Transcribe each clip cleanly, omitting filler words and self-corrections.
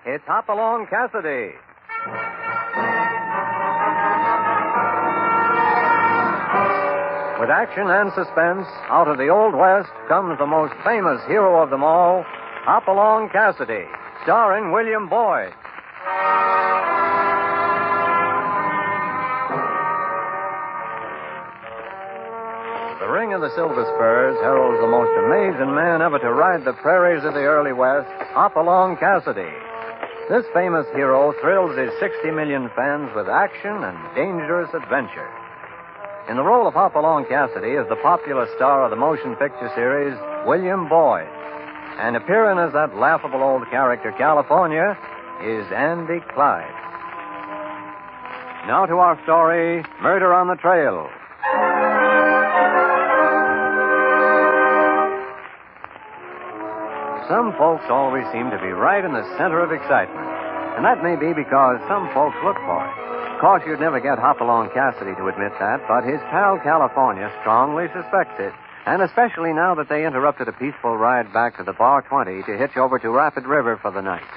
It's Hopalong Cassidy. With action and suspense, out of the Old West comes the most famous hero of them all, Hopalong Cassidy, starring William Boyd. The ring of the Silver Spurs heralds the most amazing man ever to ride the prairies of the early West, Hopalong Cassidy. This famous hero thrills his 60 million fans with action and dangerous adventure. In the role of Hopalong Cassidy is the popular star of the motion picture series, William Boyd. And appearing as that laughable old character, California, is Andy Clyde. Now to our story, Murder on the Trail. Some folks always seem to be right in the center of excitement. And that may be because some folks look for it. Of course, you'd never get Hopalong Cassidy to admit that, but his pal California strongly suspects it. And especially now that they interrupted a peaceful ride back to the Bar 20 to hitch over to Rapid River for the night.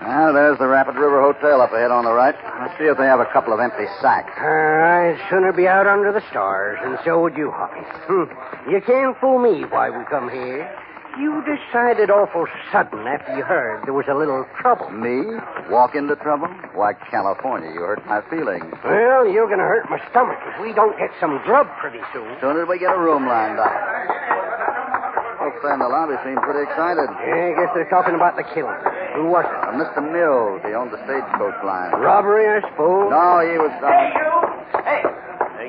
Well, there's the Rapid River Hotel up ahead on the right. Let's see if they have a couple of empty sacks. I'd sooner be out under the stars, and so would you, Hoppy. You can't fool me why we come here. You decided awful sudden after you heard there was a little trouble. Me? Walk into trouble? Why, California, you hurt my feelings. Well, you're going to hurt my stomach if we don't get some grub pretty soon. Soon as we get a room lined up. Folks there in the lobby seem pretty excited. Yeah, I guess they're talking about the killing. Who was it? Mr. Mills. He owned the stagecoach line. Robbery, I suppose? No, he was... Hey, you! Hey,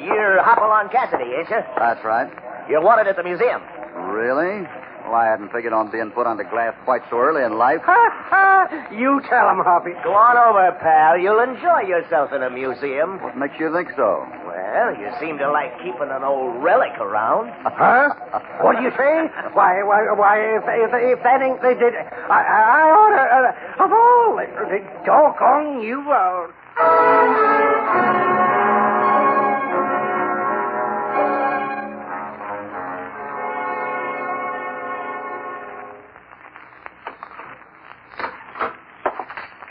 you're Hopalong Cassidy, ain't you? That's right. You're wanted at the museum. Really? Well, I hadn't figured on being put under glass quite so early in life. Ha, ha! You tell him, Hoppy. Go on over, pal. You'll enjoy yourself in a museum. What makes you think so? Well, you seem to like keeping an old relic around. Huh? What do you say? Why, if that ain't they did... I ought to... of all... doggone you out.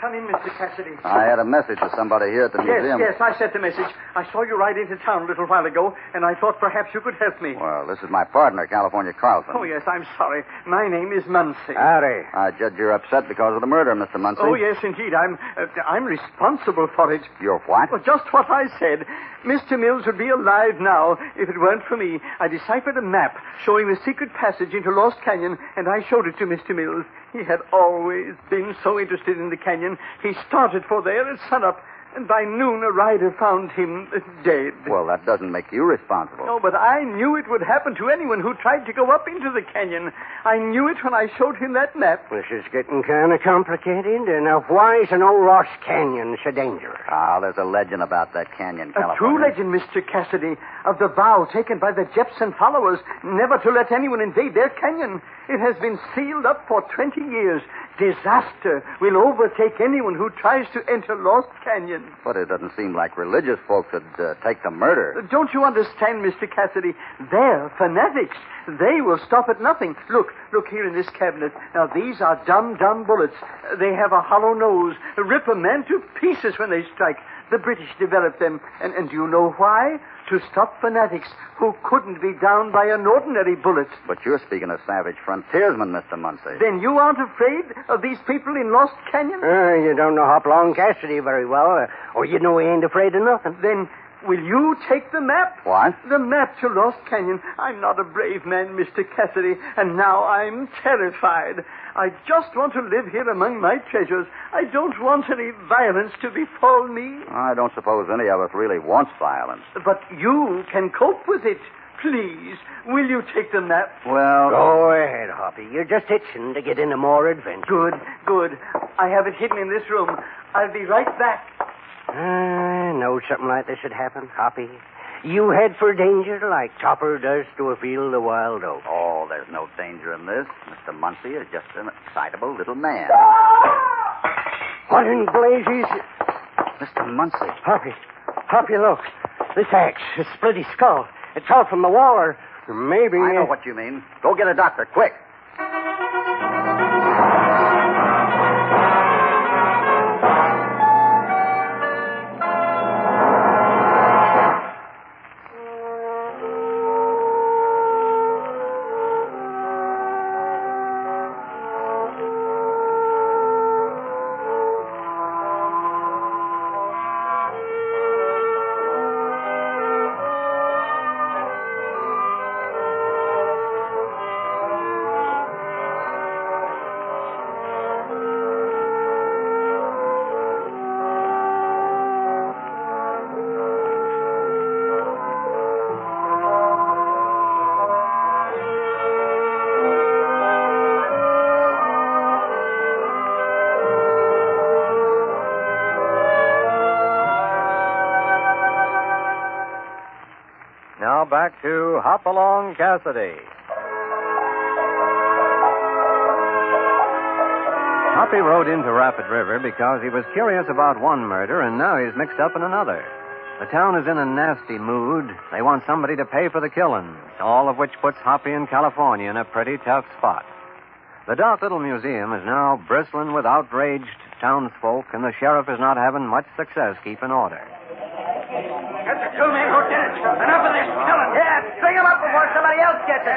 Come in, Mr. Cassidy. I had a message for somebody here at the museum. Yes, I sent the message. I saw you ride into town a little while ago, and I thought perhaps you could help me. Well, this is my partner, California Carlson. Oh, yes, I'm sorry. My name is Muncie. Howdy. I judge you're upset because of the murder, Mr. Muncie. Oh, yes, indeed. I'm responsible for it. You're what? Well, just what I said. Mr. Mills would be alive now if it weren't for me. I deciphered a map showing the secret passage into Lost Canyon, and I showed it to Mr. Mills. He had always been so interested in the canyon. He started for there at sunup, and by noon a rider found him dead. Well, that doesn't make you responsible. No, but I knew it would happen to anyone who tried to go up into the canyon. I knew it when I showed him that map. This is getting kind of complicated. Now, why is an old Lost Canyon so dangerous? Ah, there's a legend about that canyon, California. A true legend, Mr. Cassidy, of the vow taken by the Jepson followers never to let anyone invade their canyon. It has been sealed up for 20 years. Disaster will overtake anyone who tries to enter Lost Canyon. But it doesn't seem like religious folks would take to murder. Don't you understand, Mr. Cassidy? They're fanatics. They will stop at nothing. Look here in this cabinet. Now, these are dumb bullets. They have a hollow nose. Rip a man to pieces when they strike. The British developed them. And do you know why? To stop fanatics who couldn't be downed by an ordinary bullet. But you're speaking of savage frontiersmen, Mr. Muncie. Then you aren't afraid of these people in Lost Canyon? You don't know Hopalong Cassidy very well, or you know he ain't afraid of nothing. Then will you take the map? What? The map to Lost Canyon. I'm not a brave man, Mr. Cassidy, and now I'm terrified. I just want to live here among my treasures. I don't want any violence to befall me. I don't suppose any of us really wants violence. But you can cope with it. Please, will you take the map? Well... Go ahead, Hoppy. You're just itching to get into more adventure. Good. I have it hidden in this room. I'll be right back. I know something like this would happen, Hoppy. You head for danger like Topper does to a field of wild oats. Oh, there's no danger in this. Mr. Muncie is just an excitable little man. What in blazes? Mr. Muncie. Hoppy, look. This axe has split his skull. It's out from the wall, or maybe... I know what you mean. Go get a doctor, quick. back to Hopalong Cassidy. Hoppy rode into Rapid River because he was curious about one murder, and now he's mixed up in another. The town is in a nasty mood. They want somebody to pay for the killing, all of which puts Hoppy and California in a pretty tough spot. The dark little museum is now bristling with outraged townsfolk, and the sheriff is not having much success keeping order. Get the two men who did it. Enough of this killing. Yeah, string them up before somebody else gets it.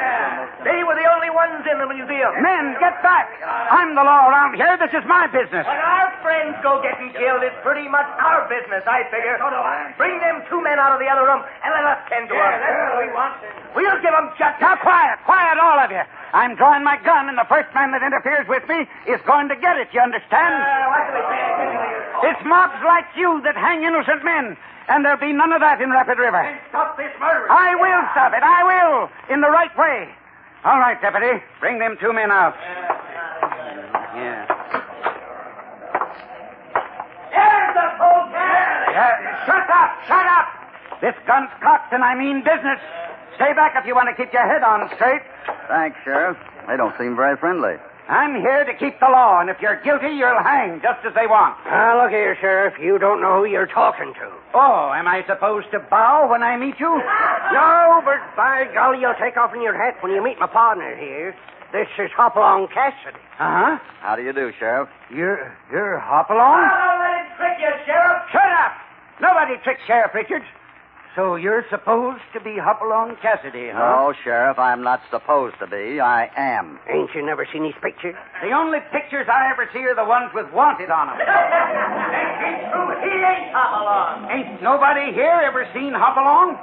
They were the only ones in the museum. Men, get back. I'm the law around here. This is my business. When our friends go getting killed, it's pretty much our business, I figure. So do I. Bring them two men out of the other room and let us tend to them. That's what we want. We'll give them justice. Now, quiet, all of you. I'm drawing my gun, and the first man that interferes with me is going to get it, you understand? What do we say? It's mobs like you that hang innocent men, and there'll be none of that in Rapid River. And stop this murder. I will stop it, I will, in the right way. All right, Deputy, bring them two men out. Yeah. There's the full Shut up! This gun's cocked, and I mean business. Stay back if you want to keep your head on straight. Thanks, Sheriff. They don't seem very friendly. I'm here to keep the law, and if you're guilty, you'll hang just as they want. Now, look here, Sheriff. You don't know who you're talking to. Oh, am I supposed to bow when I meet you? No, but by golly, you'll take off your hat when you meet my partner here. This is Hopalong Cassidy. Uh-huh. How do you do, Sheriff? You're Hopalong? Don't let him trick you, Sheriff. Shut up! Nobody tricks Sheriff Richards. So you're supposed to be Hopalong Cassidy, huh? No, Sheriff, I'm not supposed to be. I am. Ain't you never seen his picture? The only pictures I ever see are the ones with wanted on them. That ain't true. He ain't Hopalong. Ain't nobody here ever seen Hopalong?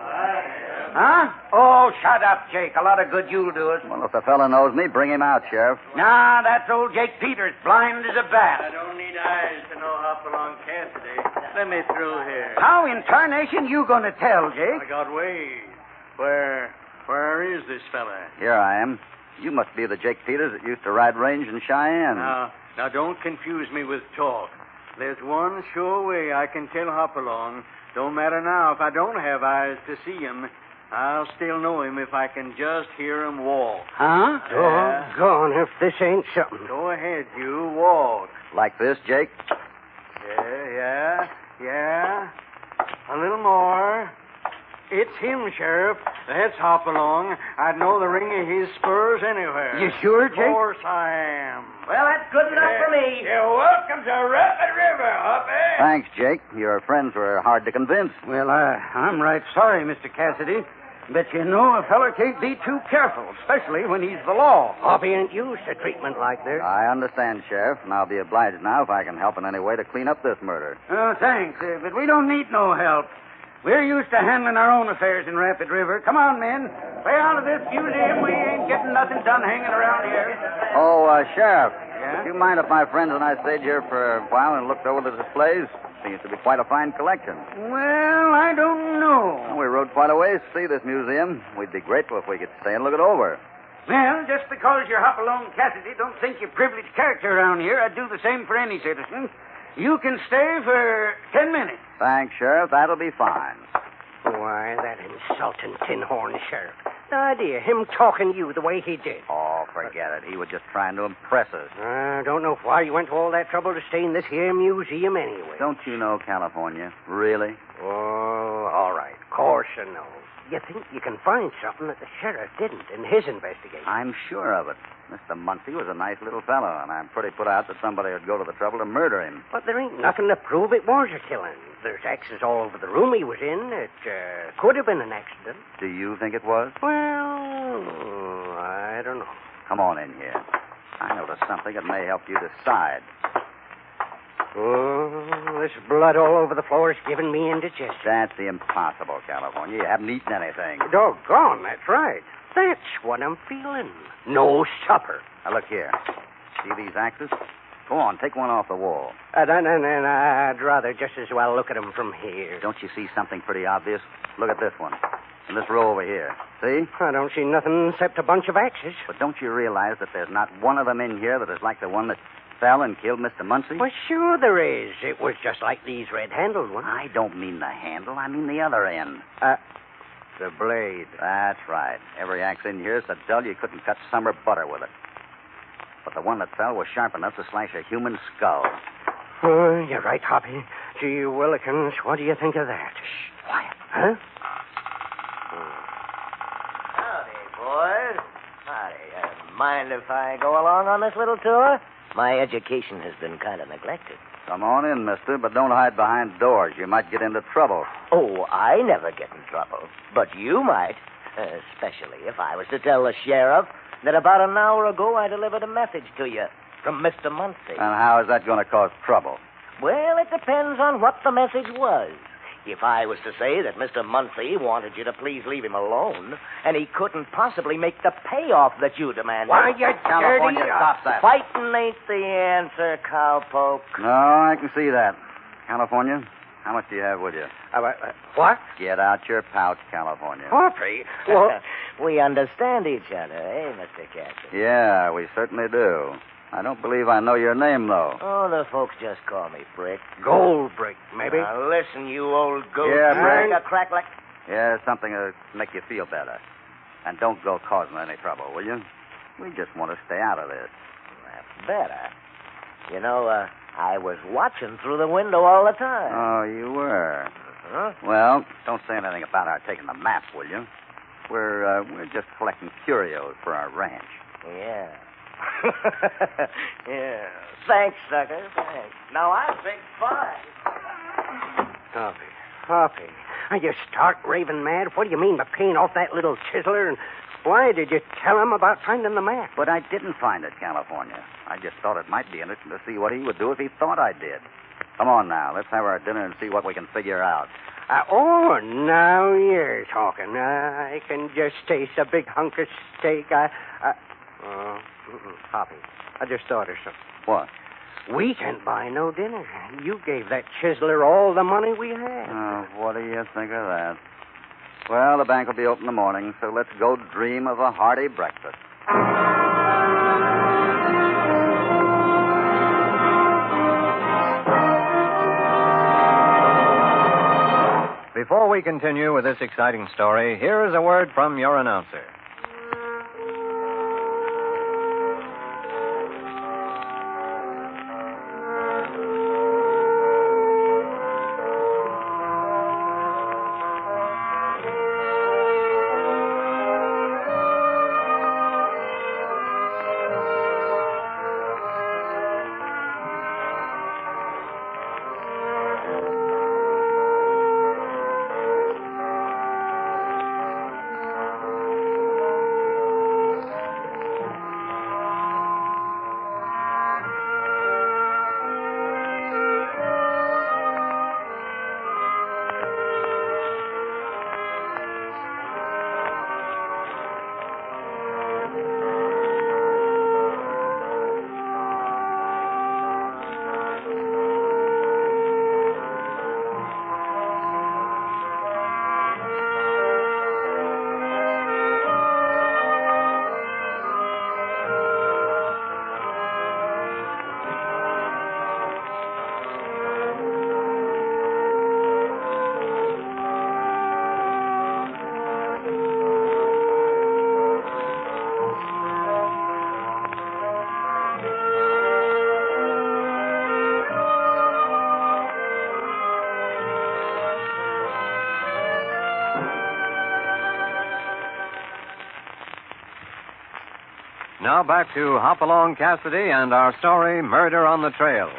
Huh? Oh, shut up, Jake. A lot of good you'll do us. Well, if the fella knows me, bring him out, Sheriff. Nah, that's old Jake Peters, blind as a bat. I don't need eyes to know Hopalong Cassidy. Let me through here. How in tarnation you gonna tell, Jake? I got ways. Where is this fella? Here I am. You must be the Jake Peters that used to ride range in Cheyenne. Now don't confuse me with talk. There's one sure way I can tell Hopalong. Don't matter now if I don't have eyes to see him. I'll still know him if I can just hear him walk. Huh? Doggone if this ain't something. Go ahead, you walk. Like this, Jake? Yeah. A little more. It's him, Sheriff. That's Hopalong. I'd know the ring of his spurs anywhere. You sure, Jake? Of course I am. Well, that's good enough for me. You're welcome to Rapid River, Hoppy. Thanks, Jake. Your friends were hard to convince. Well, I'm right sorry, Mr. Cassidy. But you know, a feller can't be too careful, especially when he's the law. Hoppy ain't used to treatment like this. I understand, Sheriff, and I'll be obliged now if I can help in any way to clean up this murder. Oh, thanks, but we don't need no help. We're used to handling our own affairs in Rapid River. Come on, men. Way out of this museum. We ain't getting nothing done hanging around here. Oh, Sheriff. Yeah? Do you mind if my friends and I stayed here for a while and looked over the displays? Seems to be quite a fine collection. Well, I don't know. Well, we rode quite a ways to see this museum. We'd be grateful if we could stay and look it over. Well, just because you're Hopalong Cassidy don't think you're privileged character around here, I'd do the same for any citizen. You can stay for 10 minutes. Thanks, Sheriff. That'll be fine. Why, that insulting tin-horn sheriff. The idea, him talking to you the way he did. Oh, forget it. He was just trying to impress us. I don't know why you went to all that trouble to stay in this here museum anyway. Don't you know California? Really? Oh, all right. Of course I know. You think you can find something that the sheriff didn't in his investigation? I'm sure of it. Mr. Muncie was a nice little fellow, and I'm pretty put out that somebody would go to the trouble to murder him. But there ain't nothing to prove it was a killing. There's X's all over the room he was in. It could have been an accident. Do you think it was? Well, I don't know. Come on in here. I noticed something that may help you decide. Oh, this blood all over the floor is giving me indigestion. That's impossible, California. You haven't eaten anything. Doggone, that's right. That's what I'm feeling. No supper. Now, look here. See these axes? Go on, take one off the wall. I'd rather just as well look at them from here. Don't you see something pretty obvious? Look at this one. And this row over here. See? I don't see nothing except a bunch of axes. But don't you realize that there's not one of them in here that is like the one that fell and killed Mr. Muncie? Well, sure there is. It was just like these red-handled ones. I don't mean the handle. I mean the other end. The blade. That's right. Every axe in here is so dull you couldn't cut summer butter with it. But the one that fell was sharp enough to slash a human skull. You're right, Hoppy. Gee willikins, what do you think of that? Shh, quiet. Huh? Howdy, boys. Howdy. Mind if I go along on this little tour? My education has been kind of neglected. Come on in, mister, but don't hide behind doors. You might get into trouble. Oh, I never get in trouble. But you might. Especially if I was to tell the sheriff that about an hour ago I delivered a message to you from Mr. Muncie. And how is that going to cause trouble? Well, it depends on what the message was. If I was to say that Mr. Muncie wanted you to please leave him alone, and he couldn't possibly make the payoff that you demanded. Why, you California, dirty... stop that. Fighting ain't the answer, cowpoke. No, I can see that. California, how much do you have with you? What? Get out your pouch, California. Hoppy? Well, We understand each other, eh, Mr. Cassidy? Yeah, we certainly do. I don't believe I know your name, though. Oh, the folks just call me Brick. gold brick, maybe. Now, listen, you old goat. Yeah, Break Brick. a crack like... Yeah, something to make you feel better. And don't go causing any trouble, will you? We just want to stay out of this. That's better. You know, I was watching through the window all the time. Oh, you were. Huh? Well, don't say anything about our taking the map, will you? We're just collecting curios for our ranch. Yeah. Yeah. Thanks, sucker. Thanks. Now I think fine. Hoppy. Are you stark raving mad? What do you mean by paying off that little chiseler? And why did you tell him about finding the map? But I didn't find it, California. I just thought it might be interesting to see what he would do if he thought I did. Come on now, let's have our dinner and see what we can figure out. Now you're talking. I can just taste a big hunk of steak. Hoppy, I just thought of something. What? We can't buy no dinner. You gave that chiseler all the money we had. Oh, what do you think of that? Well, the bank will be open in the morning, so let's go dream of a hearty breakfast. Before we continue with this exciting story, here is a word from your announcer. Now back to Hopalong Cassidy and our story, Murder on the Trail.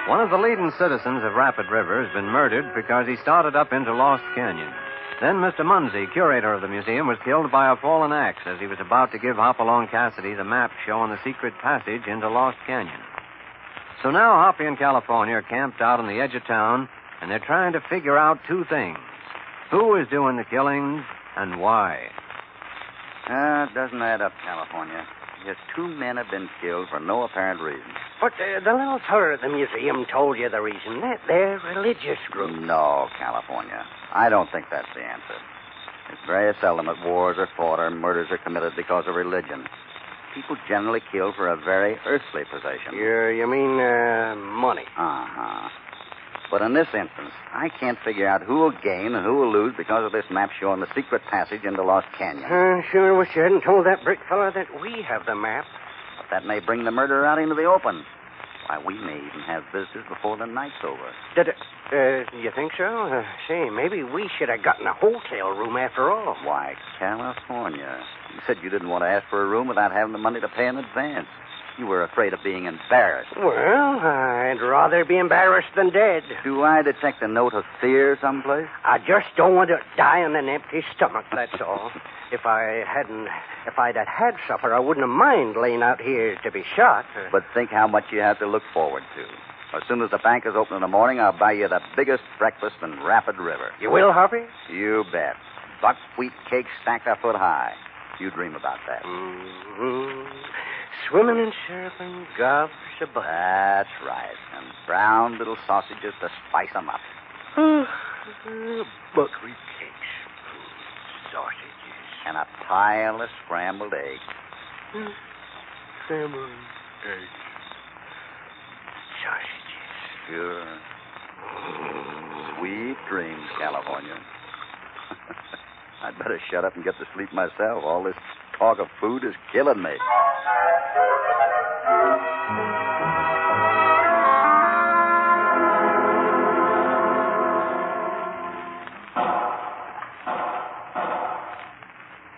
One of the leading citizens of Rapid River has been murdered because he started up into Lost Canyon. Then Mr. Muncie, curator of the museum, was killed by a fallen axe as he was about to give Hopalong Cassidy the map showing the secret passage into Lost Canyon. So now Hoppy and California are camped out on the edge of town, and they're trying to figure out two things. Who is doing the killings and why? It doesn't add up, California. Just 2 men have been killed for no apparent reason. But the little feller at the museum told you the reason. They're religious groups. No, California. I don't think that's the answer. It's very seldom that wars are fought or murders are committed because of religion. People generally kill for a very earthly possession. You mean money? Uh-huh. But in this instance, I can't figure out who will gain and who will lose because of this map showing the secret passage into Lost Canyon. Sure wish you hadn't told that brick fella that we have the map. But that may bring the murderer out into the open. Why, we may even have visitors before the night's over. You think so? Say, maybe we should have gotten a hotel room after all. Why, California. You said you didn't want to ask for a room without having the money to pay in advance. You were afraid of being embarrassed. Well, I'd rather be embarrassed than dead. Do I detect a note of fear someplace? I just don't want to die on an empty stomach, that's all. If I'd had supper, I wouldn't have mind laying out here to be shot. But think how much you have to look forward to. As soon as the bank is open in the morning, I'll buy you the biggest breakfast in Rapid River. You will, Hoppy? You bet. Buckwheat cake stacked a foot high. You dream about that. Mm-hmm. Swimming in syrup and gobs of butter. That's right. And brown little sausages to spice 'em up. Buckwheat cakes. Sausages. And a pile of scrambled eggs. Scrambled eggs. Sausages. Sure. Sweet dreams, California. I'd better shut up and get to sleep myself. All this talk of food is killing me.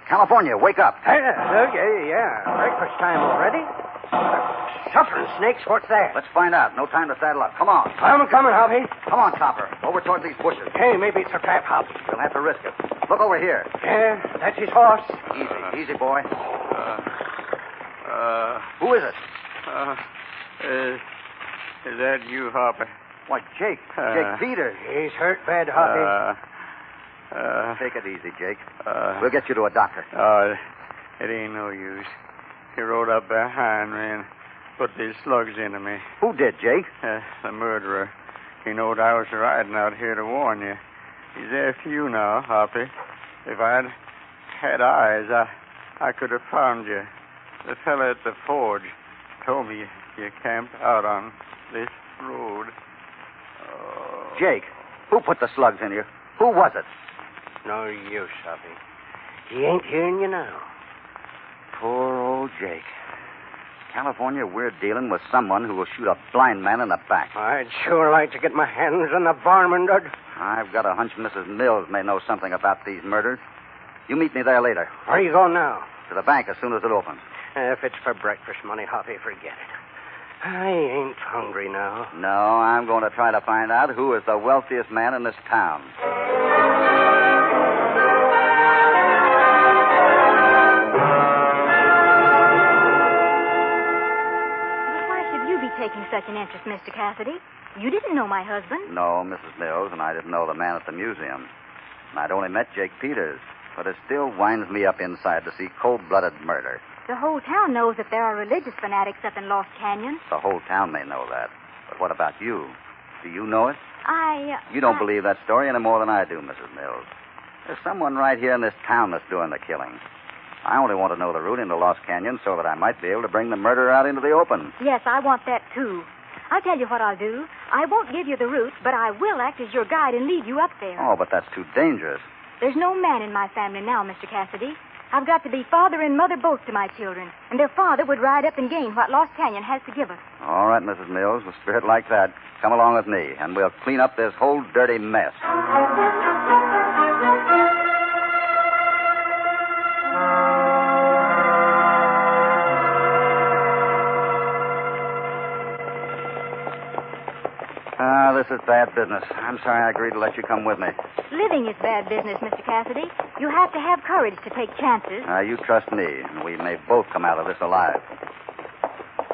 California, wake up. Okay, yeah. Breakfast time already? Suffering snakes, what's that? Let's find out. No time to saddle up. Come on. I'm coming, Hoppy. Come on, Topper. Over toward these bushes. Hey, maybe it's a trap, Hoppy. We'll have to risk it. Look over here. Yeah, that's his horse. Easy, boy. Who is it? Is that you, Hopper? Why, Jake. Jake Peters. He's hurt bad, Hoppy. Take it easy, Jake. We'll get you to a doctor. It ain't no use. He rode up behind me and put these slugs into me. Who did, Jake? The murderer. He knowed I was riding out here to warn you. He's after you now, Hoppy. If I'd had eyes, I could have found you. The fella at the forge told me you camped out on this road. Jake, who put the slugs in you? Who was it? No use, Hoppy. He ain't hearing you now. Poor old Jake. California, we're dealing with someone who will shoot a blind man in the back. I'd sure like to get my hands on the varmint. I've got a hunch Mrs. Mills may know something about these murders. You meet me there later. Where are you going now? To the bank as soon as it opens. If it's for breakfast money, Hoppy, forget it. I ain't hungry now. No, I'm going to try to find out who is the wealthiest man in this town. Taking such an interest, Mr. Cassidy. You didn't know my husband. No, Mrs. Mills, and I didn't know the man at the museum. And I'd only met Jake Peters, but it still winds me up inside to see cold-blooded murder. The whole town knows that there are religious fanatics up in Lost Canyon. The whole town may know that. But what about you? Do you know it? You don't I... believe that story any more than I do, Mrs. Mills. There's someone right here in this town that's doing the killing. I only want to know the route into Lost Canyon so that I might be able to bring the murderer out into the open. Yes, I want that, too. I'll tell you what I'll do. I won't give you the route, but I will act as your guide and lead you up there. Oh, but that's too dangerous. There's no man in my family now, Mr. Cassidy. I've got to be father and mother both to my children, and their father would ride up and gain what Lost Canyon has to give us. All right, Mrs. Mills, with spirit like that, come along with me, and we'll clean up this whole dirty mess. This is bad business. I'm sorry I agreed to let you come with me. Living is bad business, Mr. Cassidy. You have to have courage to take chances. You trust me, and we may both come out of this alive.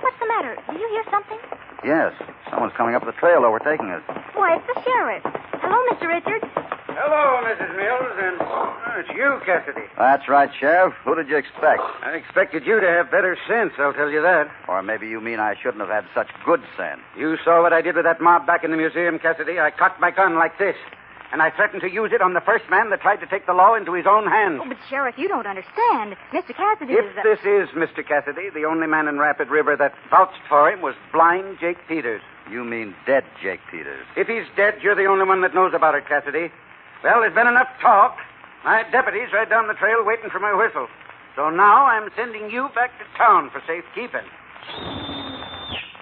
What's the matter? Did you hear something? Yes. Someone's coming up the trail overtaking us. Why, it's the sheriff. Hello, Mr. Richards. Hello, Mrs. Mills, and it's you, Cassidy. That's right, Sheriff. Who did you expect? I expected you to have better sense, I'll tell you that. Or maybe you mean I shouldn't have had such good sense. You saw what I did with that mob back in the museum, Cassidy. I cocked my gun like this, and I threatened to use it on the first man that tried to take the law into his own hands. Oh, but, Sheriff, you don't understand. Mr. Cassidy If this is Mr. Cassidy, the only man in Rapid River that vouched for him was blind Jake Peters. You mean dead Jake Peters. If he's dead, you're the only one that knows about it, Cassidy. Well, there's been enough talk. My deputy's right down the trail waiting for my whistle. So now I'm sending you back to town for safekeeping.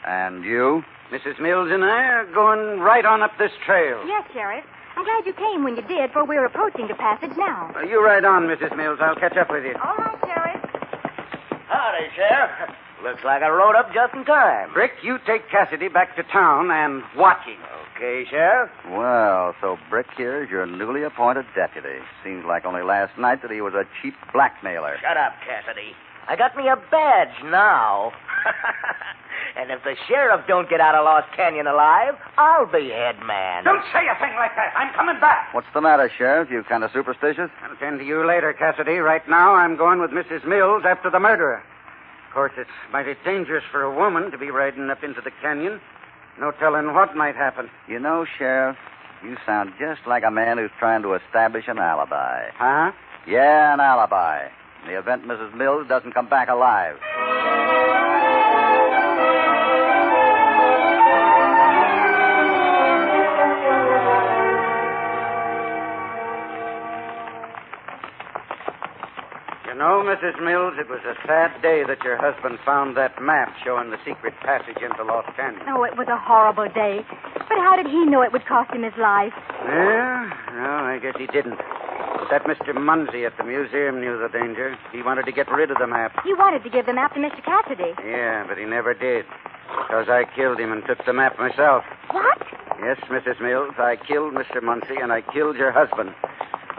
And you? Mrs. Mills and I are going right on up this trail. Yes, Sheriff. I'm glad you came when you did, for we're approaching the passage now. You ride on, Mrs. Mills. I'll catch up with you. All right, Sheriff. Howdy, Sheriff. Looks like I rode up just in time. Brick, you take Cassidy back to town and watch him. Okay, Sheriff. Well, so Brick here is your newly appointed deputy. Seems like only last night that he was a cheap blackmailer. Shut up, Cassidy. I got me a badge now. And if the sheriff don't get out of Lost Canyon alive, I'll be head man. Don't say a thing like that. I'm coming back. What's the matter, Sheriff? You kind of superstitious? I'll attend to you later, Cassidy. Right now, I'm going with Mrs. Mills after the murderer. Of course, it's mighty dangerous for a woman to be riding up into the canyon. No telling what might happen. You know, Sheriff, you sound just like a man who's trying to establish an alibi. Huh? Yeah, an alibi. In the event Mrs. Mills doesn't come back alive. You know, Mrs. Mills, it was a sad day that your husband found that map showing the secret passage into Lost Canyon. Oh, it was a horrible day. But how did he know it would cost him his life? Yeah? No, I guess he didn't. But that Mr. Munsey at the museum knew the danger. He wanted to get rid of the map. He wanted to give the map to Mr. Cassidy. Yeah, but he never did. Because I killed him and took the map myself. What? Yes, Mrs. Mills, I killed Mr. Munsey and I killed your husband.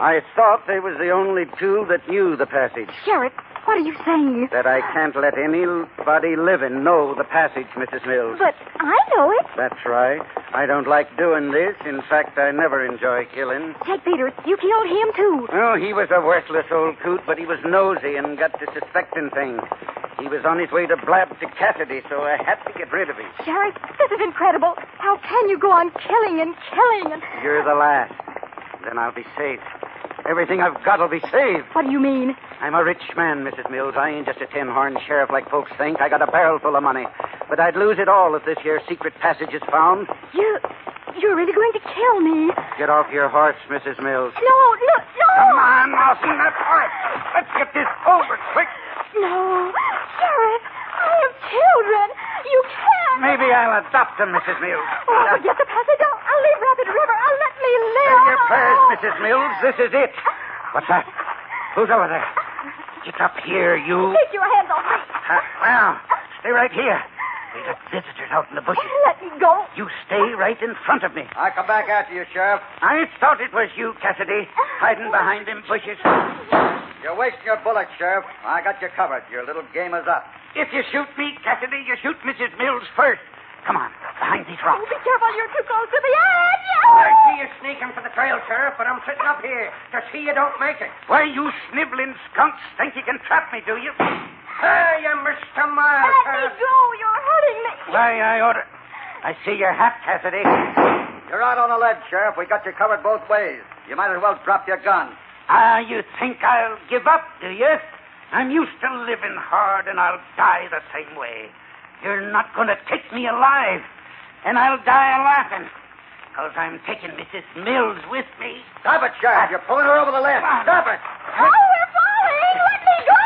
I thought they was the only two that knew the passage. Sheriff, what are you saying? That I can't let anybody living know the passage, Mrs. Mills. But I know it. That's right. I don't like doing this. In fact, I never enjoy killing. Jake Peters, you killed him, too. Oh, he was a worthless old coot, but he was nosy and got to suspecting things. He was on his way to blab to Cassidy, so I had to get rid of him. Sheriff, this is incredible. How can you go on killing and killing and... You're the last. Then I'll be safe. Everything I've got will be saved. What do you mean? I'm a rich man, Mrs. Mills. I ain't just a tin-horn sheriff like folks think. I got a barrel full of money. But I'd lose it all if this here secret passage is found. You're really going to kill me. Get off your horse, Mrs. Mills. No. Come on, Lawson, that horse. Let's get this over quick. No. Sheriff, I have children. You can't. Maybe I'll adopt them, Mrs. Mills. Oh, forget the passage. I'll leave Rapid River. Let me live. Say your prayers, Mrs. Mills. This is it. What's that? Who's over there? Get up here, you. Take your hands off me. Well, stay right here. We got visitors out in the bushes. Let me go. You stay right in front of me. I come back after you, Sheriff. I thought it was you, Cassidy, hiding behind them bushes. You're wasting your bullets, Sheriff. I got you covered. Your little game is up. If you shoot me, Cassidy, you shoot Mrs. Mills first. Come on, behind these rocks. Oh, be careful. You're too close to the edge. I see you sneaking for the trail, Sheriff, but I'm sitting up here to see you don't make it. Why, you sniveling skunks think you can trap me, do you? Hey, you Mr. Miles. Let me go. You're hurting me. Why, I see your hat, Cassidy. You're out on the ledge, Sheriff. We got you covered both ways. You might as well drop your gun. You think I'll give up, do you? I'm used to living hard, and I'll die the same way. You're not going to take me alive, and I'll die laughing, because I'm taking Mrs. Mills with me. Stop it, Sheriff. You're pulling her over the ledge. Stop it. Oh, we're falling. Let me go.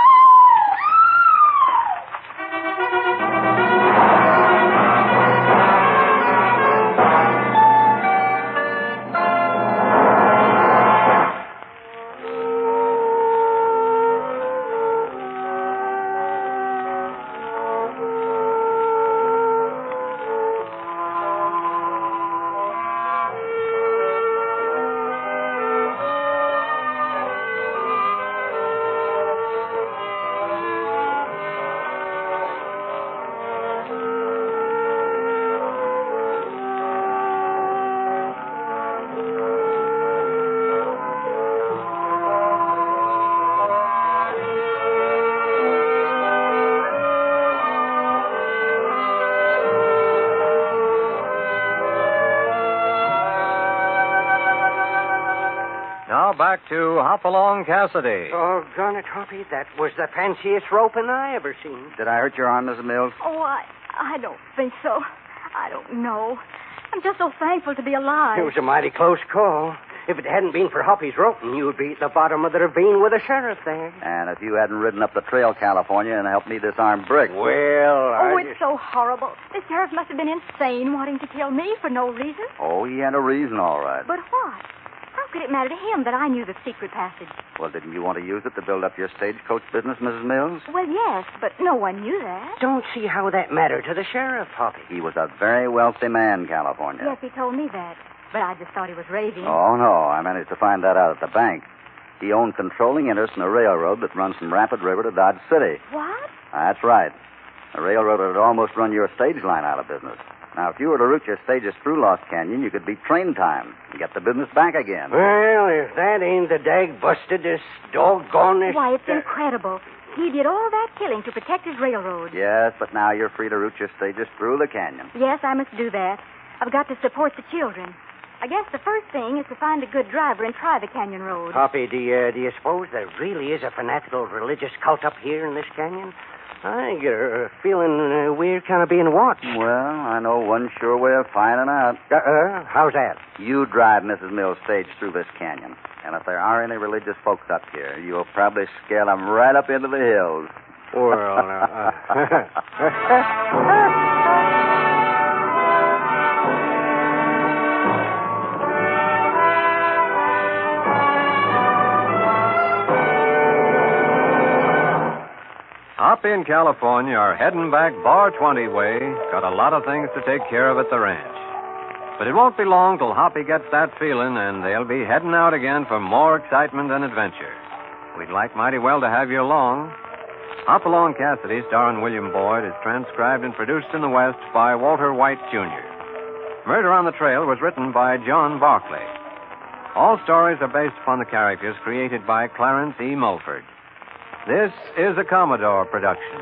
Now back to Hopalong Cassidy. Doggone it, Hoppy. That was the fanciest roping I ever seen. Did I hurt your arm, Mrs. Mills? Oh, I don't think so. I don't know. I'm just so thankful to be alive. It was a mighty close call. If it hadn't been for Hoppy's roping, you would be at the bottom of the ravine with the sheriff there. And if you hadn't ridden up the trail, California, and helped me disarm Brick. Well, it's so horrible. The sheriff must have been insane wanting to kill me for no reason. Oh, he had a reason, all right. But what? How could it matter to him that I knew the secret passage? Well, didn't you want to use it to build up your stagecoach business, Mrs. Mills? Well, yes, but no one knew that. Don't see how that mattered to the sheriff, Hoppy. He was a very wealthy man, California. Yes, he told me that. But I just thought he was raving. Oh, no. I managed to find that out at the bank. He owned controlling interest in a railroad that runs from Rapid River to Dodge City. What? That's right. The railroad had almost run your stage line out of business. Now, if you were to route your stages through Lost Canyon, you could beat train time and get the business back again. Well, if that ain't the dag bustedest, doggonest... Why, it's incredible. He did all that killing to protect his railroad. Yes, but now you're free to route your stages through the canyon. Yes, I must do that. I've got to support the children. I guess the first thing is to find a good driver and try the canyon road. Hoppy, do you suppose there really is a fanatical religious cult up here in this canyon? I get a feeling we're kind of being watched. Well, I know one sure way of finding out. How's that? You drive Mrs. Mills' stage through this canyon. And if there are any religious folks up here, you'll probably scare them right up into the hills. Well, Hoppy and California are heading back Bar 20 way. Got a lot of things to take care of at the ranch. But it won't be long till Hoppy gets that feeling, and they'll be heading out again for more excitement and adventure. We'd like mighty well to have you along. Hopalong Cassidy, starring William Boyd, is transcribed and produced in the West by Walter White, Jr. Murder on the Trail was written by John Barclay. All stories are based upon the characters created by Clarence E. Mulford. This is a Commodore production.